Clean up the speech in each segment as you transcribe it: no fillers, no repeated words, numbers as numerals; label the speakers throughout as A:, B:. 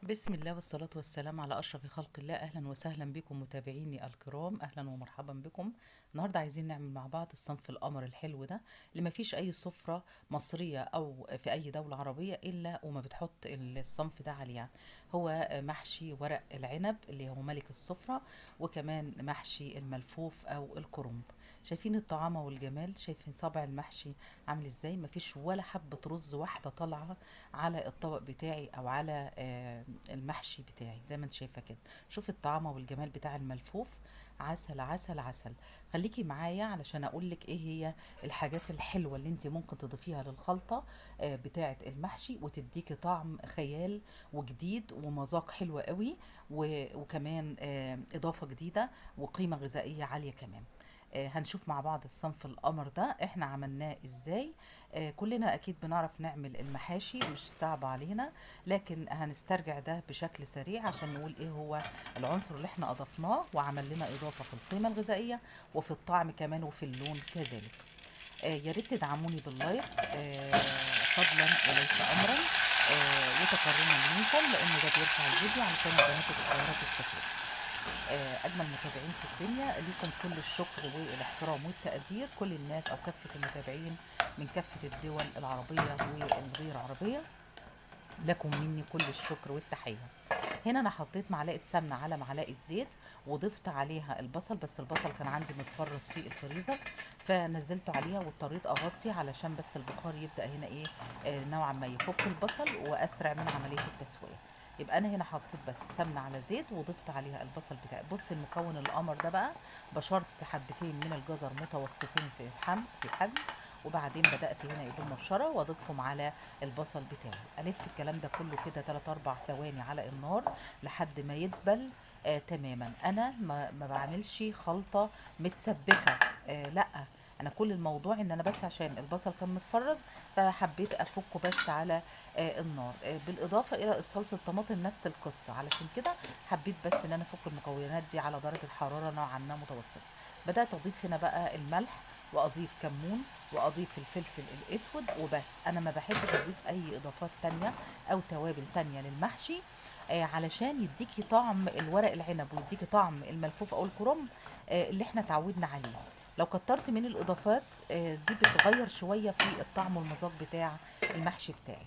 A: بسم الله والصلاة والسلام على أشرف خلق الله. أهلا وسهلا بكم متابعيني الكرام، أهلا ومرحبا بكم. النهاردة عايزين نعمل مع بعض الصنف القمر الحلو ده اللي ما فيش أي سفرة مصرية أو في أي دولة عربية إلا وما بتحط الصنف ده عليها. هو محشي ورق العنب اللي هو ملك السفرة، وكمان محشي الملفوف أو الكرنب. شايفين الطعامة والجمال؟ شايفين صابع المحشي عامل ازاي؟ مفيش ولا حبة رز واحدة طالعة على الطبق بتاعي او على المحشي بتاعي زي ما انت شايفه كده. شوف الطعامه والجمال بتاع الملفوف. عسل عسل عسل. خليكي معايا علشان اقولك ايه هي الحاجات الحلوه اللي انت ممكن تضيفيها للخلطه بتاعه المحشي وتديكي طعم خيال وجديد ومذاق حلو قوي، وكمان اضافه جديده وقيمه غذائيه عاليه كمان. هنشوف مع بعض الصنف القمر ده احنا عملناه ازاي. كلنا اكيد بنعرف نعمل المحاشي، مش صعب علينا، لكن هنسترجع ده بشكل سريع عشان نقول ايه هو العنصر اللي احنا اضفناه وعمل لنا اضافة في القيمة الغذائية وفي الطعم كمان وفي اللون كذلك. يا ريت تدعموني باللايك فضلا وليس امرا، وتكرما منكم لان ده بيرفع الفيديو علشان البنات الصغيرة تستفيد. أجمل متابعين في الدنيا ليكم كل الشكر والاحترام والتقدير، كل الناس أو كافة المتابعين من كافة الدول العربية والغير عربية، لكم مني كل الشكر والتحية. هنا أنا حطيت معلقة سمنة على معلقة زيت وضفت عليها البصل، بس البصل كان عندي متفرز في الفريزر فنزلته عليها واضطريت أغطي علشان بس البخار يبدأ هنا إيه نوعا ما يفك البصل وأسرع من عملية التسوية. يبقى انا هنا حطيت بس سمنه على زيت وضفت عليها البصل بتاعي. بص المكون القمر ده بقى، بشرت حبتين من الجزر متوسطين في الحجم، وبعدين بدات هنا يدوم مبشره واضيفهم على البصل بتاعي. الف الكلام ده كله كده 3 4 ثواني على النار لحد ما يدبل تماما. انا ما بعملش خلطه متسبكه، لا، انا كل الموضوع ان انا بس عشان البصل كان متفرز فحبيت افكه بس على النار. بالاضافه الى صلصه الطماطم نفس القصه، علشان كده حبيت بس ان انا افك المكونات دي على درجه حراره نوعا ما متوسطه. بدات اضيف هنا بقى الملح واضيف كمون واضيف الفلفل الاسود وبس. انا ما بحبش اضيف اي اضافات تانية او توابل تانية للمحشي، علشان يديكي طعم الورق العنب ويديكي طعم الملفوف او الكرنب اللي احنا اتعودنا عليه. لو كترت من الاضافات دي بتغير شويه في الطعم والمذاق بتاع المحشي بتاعي.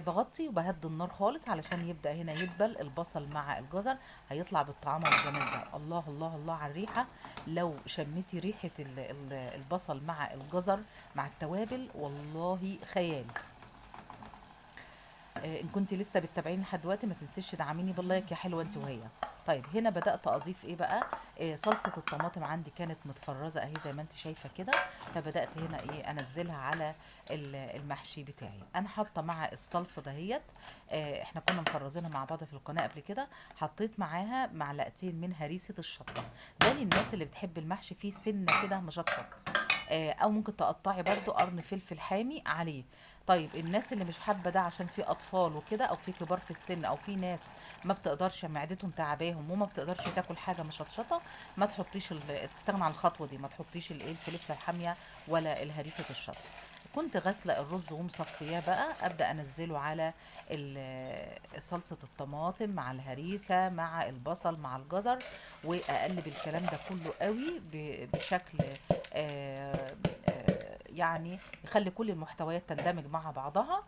A: بغطي وبهدي النار خالص علشان يبدأ هنا يدبل البصل مع الجزر، هيطلع بالطعام والجمال ده. الله الله الله على الريحة. لو شميتي ريحة البصل مع الجزر مع التوابل والله خيال. ان كنت لسه بتتابعيني لحد دلوقتي ما تنسيش تدعميني باللايك يا حلوه انت وهي. طيب هنا بدات اضيف ايه بقى؟ صلصه الطماطم عندي كانت متفرزه اهي زي ما انت شايفه كده، فبدات هنا ايه انزلها على المحشي بتاعي. انا حاطه مع الصلصه دهيت، احنا كنا مفرزينها مع بعض في القناه قبل كده، حطيت معاها معلقتين من هريسه الشطه. ده للناس اللي بتحب المحشي فيه سنه كده مشطشط، او ممكن تقطعي برضو قرن فلفل حامي عليه. طيب الناس اللي مش حابه ده عشان في اطفال وكده او في كبار في السن او في ناس ما بتقدرش معدتهم تعباهم وما بتقدرش تاكل حاجه مشطشطه، ما تحطيش تستغنى عن الخطوه دي، ما تحطيش الايه الفلفله الحاميه ولا الهريسه الشطه. كنت غاسله الرز ومصفياه بقى، ابدا انزله على صلصه الطماطم مع الهريسه مع البصل مع الجزر، واقلب الكلام ده كله قوي بشكل يعني يخلي كل المحتويات تندمج مع بعضها،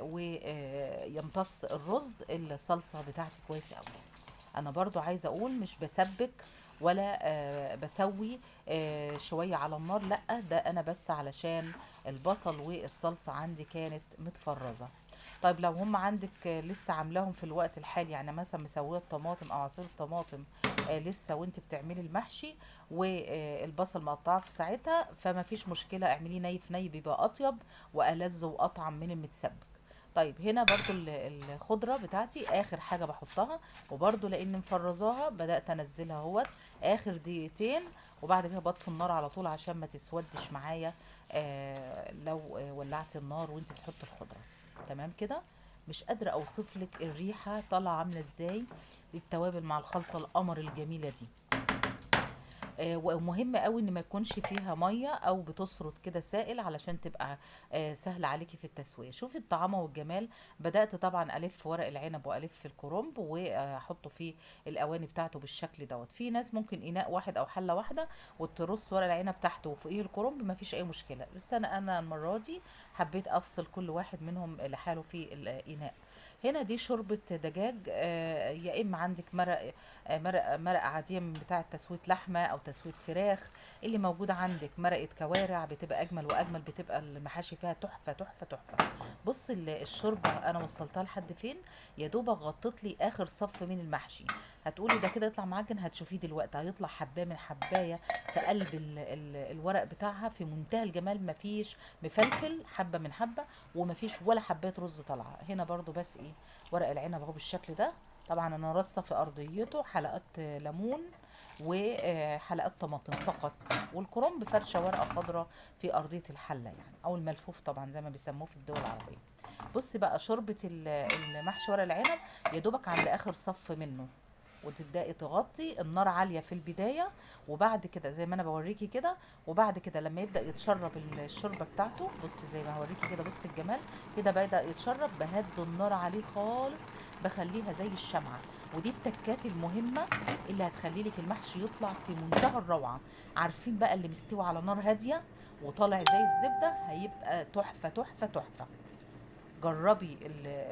A: ويمتص الرز الصلصه بتاعتي كويس قوي. انا برضو عايزه اقول مش بسبك ولا بسوي شويه على النار، لا، ده انا بس علشان البصل والصلصه عندي كانت متفرزه. طيب لو هم عندك لسه عاملاهم في الوقت الحالي، يعني مثلا مسويه الطماطم او عصير الطماطم لسه وانت بتعملي المحشي والبصل مقطعه في ساعتها، فما فيش مشكله، اعمليه ني في ني بيبقى اطيب والذ واطعم من المتسبك. طيب هنا برضو الخضرة بتاعتي اخر حاجة بحطها، وبرضو لان مفرزاها بدأت انزلها اهوت اخر دقيقتين، وبعد كده بطفي النار على طول عشان ما تسودش معايا لو ولعتي النار وانت بتحطي الخضرة. تمام كده. مش قادرة اوصف لك الريحة طالعة عاملة ازاي للتوابل مع الخلطة القمر الجميلة دي. ومهم قوي ان ما يكونش فيها ميه او بتسرط كده سائل علشان تبقى سهله عليكي في التسويه. شوفي الطعامه والجمال. بدات طبعا الف ورق العنب والف الكرنب واحطه في الاواني بتاعته بالشكل دوت. في ناس ممكن اناء واحد او حله واحده وترص ورق العنب تحته وفوقيه الكرنب، ما فيش اي مشكله، بس انا المره دي حبيت افصل كل واحد منهم لحاله في الاناء. هنا دي شوربة دجاج، يا إما عندك مرقة عادية من بتاعة تسوية لحمة أو تسوية فراخ. اللي موجود عندك مرقة كوارع بتبقى أجمل وأجمل، بتبقى المحاشي فيها تحفة تحفة تحفة. بص الشوربة أنا وصلتها لحد فين؟ يا دوبك غطت لي آخر صف من المحشي. هتقولي ده كده يطلع معجن، هتشوفيه دلوقتي هيطلع حباية من حباية في قلب ال الورق بتاعها في منتهى الجمال. مفيش مفلفل حبة من حبة، ومفيش ولا حباية رز طالعة هنا برضو. بس ايه، ورق العنب اهو بالشكل ده. طبعا انا رصه في ارضيته حلقات ليمون وحلقات طماطم فقط، والكرنب فرشه ورقه خضراء في ارضيه الحله يعني، او الملفوف طبعا زي ما بيسموه في الدول العربيه. بصي بقى شوربه المحشي ورق العنب، يا دوبك عند اخر صف منه، وتبداي تغطي النار عاليه في البدايه، وبعد كده زي ما انا بوريكي كده، وبعد كده لما يبدا يتشرب الشوربه بتاعته، بصي زي ما هوريكي كده، بصي الجمال كده بدا يتشرب، بهد النار عليه خالص، بخليها زي الشمعه. ودي التكات المهمه اللي هتخلي لك المحشي يطلع في منتهى الروعه. عارفين بقى اللي مستوي على نار هاديه وطالع زي الزبده هيبقى تحفه تحفه تحفه. جربي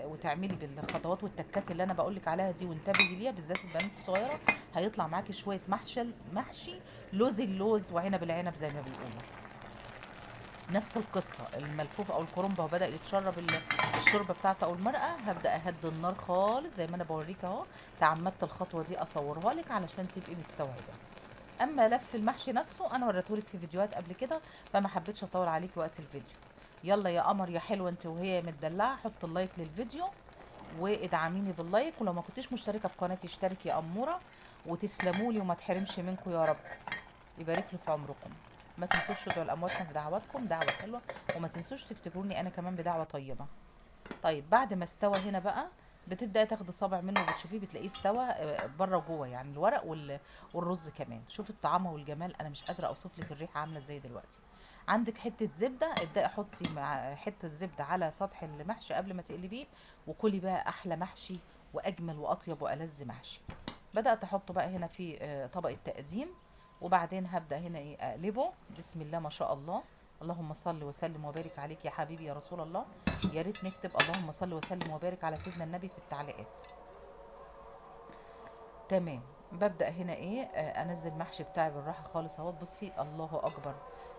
A: وتعملي بالخطوات والتكات اللي انا بقولك عليها دي، وانتبهي ليها بالذات البنات الصغيره، هيطلع معاكي شويه محشي لوز اللوز وعنب العنب زي ما بيقولوا. نفس القصه الملفوف او الكرنب، هو بدا يتشرب الشوربه بتاعته او المرقه، هبدا اهدي النار خالص زي ما انا بوريك اهو. تعمدت الخطوه دي اصورها لك علشان تبقي مستوعبه. اما لف المحشي نفسه انا وريتهولك في فيديوهات قبل كده، فما حبيتش اطول عليكي وقت الفيديو. يلا يا قمر يا حلوه انت وهي متدلعه، حط اللايك للفيديو وادعميني باللايك، ولو ما كنتيش مشتركه في قناتي اشتركي يا اموره. وتسلموا لي وما تحرمش منكم يا رب، يبارك لي في عمركم. ما تنسوش تدعوا لامواتنا بدعواتكم، دعوه حلوه، وما تنسوش تفتكروني انا كمان بدعوه طيبه. طيب بعد ما استوى هنا بقى، بتبداي تاخدي صابع منه وبتشوفيه بتلاقيه استوى بره وجوه يعني، الورق والرز كمان. شوفي الطعامه والجمال، انا مش قادره اوصف لك الريحه عامله ازاي دلوقتي. عندك حته زبده، ابداي حطي مع حته زبده على سطح المحشي قبل ما تقلبيه، وكلي بقى احلى محشي واجمل واطيب والذ محشي. بدات احطه بقى هنا في طبق التقديم، وبعدين هبدا هنا ايه اقلبه. بسم الله ما شاء الله، اللهم صل وسلم وبارك عليك يا حبيبي يا رسول الله. يا ريت نكتب اللهم صل وسلم وبارك على سيدنا النبي في التعليقات. تمام. ببدأ هنا ايه انزل المحشي بتاعي بالراحة خالص اهو. بصي الله اكبر،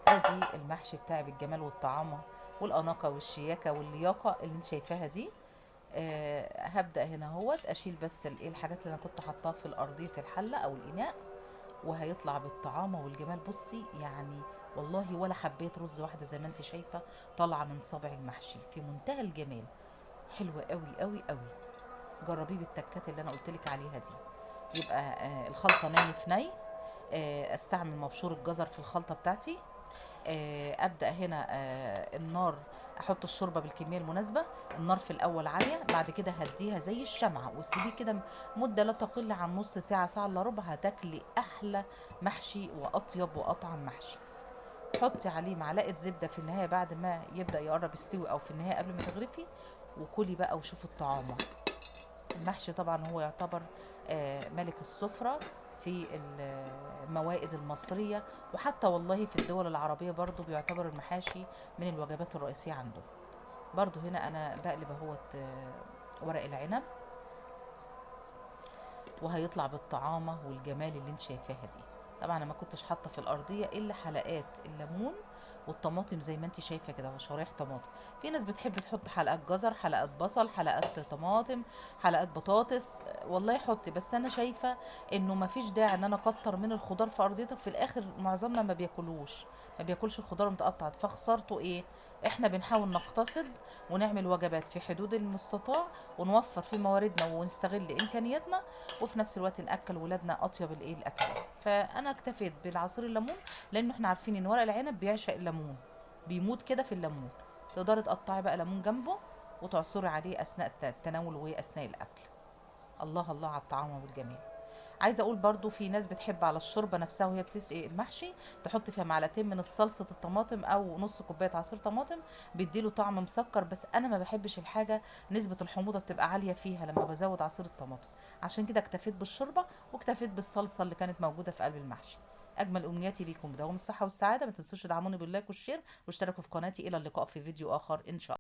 A: ادي المحشي بتاعي بالجمال والطعامة والاناقة والشياكة واللياقة اللي انت شايفاها دي. هبدأ هنا اهوت اشيل بس الايه الحاجات اللي انا كنت حطاها في الارضية الحلة او الاناء، وهيطلع بالطعامة والجمال. بصي يعني والله ولا حبيت رز واحدة زي ما انت شايفة طالعة من صابع المحشي في منتهى الجمال. حلوة قوي قوي قوي. جربيه بالتكات اللي انا قلتلك عليها دي. يبقى الخلطة ني في ني. استعمل مبشور الجزر في الخلطة بتاعتي. ابدا هنا النار، احط الشوربه بالكميه المناسبه. النار في الاول عاليه، بعد كده هديها زي الشمعه وسيبيه كده مده لا تقل عن نص ساعه، ساعه الا ربع، هتاكلي احلى محشي واطيب واطعم محشي. حطي عليه معلقه زبده في النهايه بعد ما يبدا يقرب يستوي، او في النهايه قبل ما تغرفي، وكلي بقى وشوفي الطعامه. المحشي طبعا هو يعتبر ملك السفرة في الموائد المصرية، وحتى والله في الدول العربية برضو بيعتبر المحاشي من الوجبات الرئيسية عندهم. برضو هنا أنا بقلب اهوت ورق العنب، وهيطلع بالطعامة والجمال اللي انت شايفاها دي. طبعا انا ما كنتش حاطه في الارضيه الا حلقات الليمون والطماطم زي ما انت شايفه كده، وشرايح طماطم. في ناس بتحب تحط حلقات جزر، حلقات بصل، حلقات طماطم، حلقات بطاطس، والله حطي، بس انا شايفه انه ما فيش داعي ان انا اكتر من الخضار في ارضيتك. في الاخر معظمنا ما بياكلش الخضار متقطع، فخسرته ايه؟ احنا بنحاول نقتصد ونعمل وجبات في حدود المستطاع، ونوفر في مواردنا ونستغل امكانياتنا، وفي نفس الوقت ناكل ولادنا اطيب الايه الاكلات. فانا اكتفيت بالعصير الليمون، لانه احنا عارفين ان ورق العنب بيعشق الليمون، بيموت كده في الليمون. تقدري تقطعي بقى ليمون جنبه وتعصري عليه اثناء التناول واثناء الاكل. الله الله على الطعام والجمال. عايزه اقول برضو في ناس بتحب على الشوربه نفسها وهي بتسقي المحشي تحط فيها معلقتين من صلصه الطماطم او نص كوبايه عصير طماطم، بيديله طعم مسكر. بس انا ما بحبش الحاجه نسبه الحموضه بتبقى عاليه فيها لما بزود عصير الطماطم، عشان كده اكتفيت بالشوربه واكتفيت بالصلصه اللي كانت موجوده في قلب المحشي. اجمل امنياتي ليكم بدوام الصحه والسعاده، ما تنسوش تدعموني باللايك والشير واشتركوا في قناتي. الى اللقاء في فيديو اخر ان شاء الله.